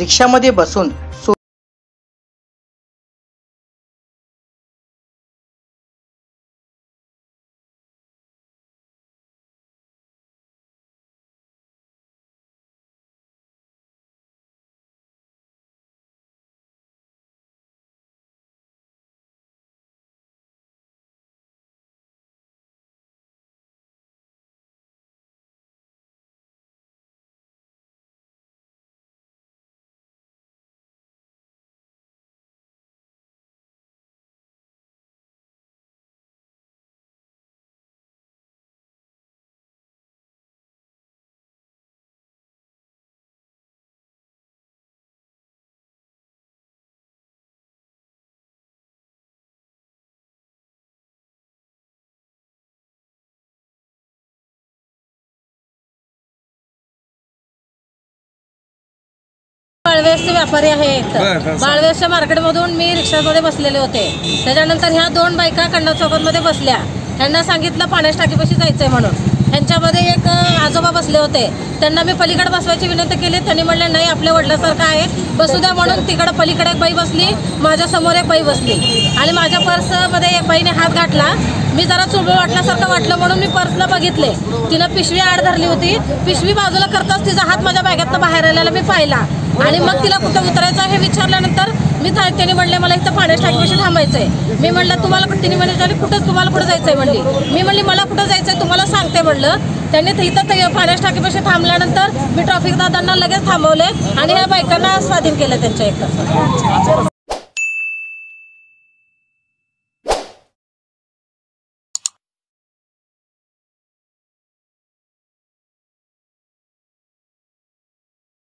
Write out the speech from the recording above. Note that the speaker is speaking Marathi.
रिक्षामध्ये बसून बाळवेसचे व्यापारी आहे एक तर बाळवेसच्या मार्केटमधून मी रिक्षामध्ये बसलेले होते। त्याच्यानंतर ह्या दोन बायका कन्नड चौकामध्ये बसल्या। त्यांना सांगितलं पाण्याच्या टाकीपाशी जायचंय म्हणून। ह्यांच्यामध्ये एक आजोबा बसले होते, त्यांना मी पलीकडे बसवायची विनंती केली। त्यांनी म्हणले नाही आपल्या वडिलांसारखं आहे बसू द्या म्हणून तिकडे पलीकडे एक बाई बसली, माझ्या समोर एक बाई बसली आणि माझ्या पर्समध्ये एक बाईने हात घातला। मी जरा चुळबुळ वाटल्यासारखं वाटलं म्हणून मी पर्सला बघितले, तिनं पिशवी आड धरली होती। पिशवी बाजूला करताच तिचा हात माझ्या बॅगेतनं बाहेर आलेला मी पाहिला आणि मग तिला कुठं उतरायचं हे विचारल्यानंतर त्यांनी म्हणले मला इथं पाण्याच्या टाकीपाशी थांबायचंय। मी म्हणलं तुम्हाला तिने म्हणले कुठं तुम्हाला कुठं जायचंय म्हणली। मी म्हणली मला कुठं जायचंय तुम्हाला सांगते म्हणलं। त्यांनी इथं पाण्याच्या टाकीपाशी थांबल्यानंतर मी ट्रॅफिक दादांना लगेच थांबवले आणि ह्या बायकांना स्वाधीन केलं त्यांच्या एक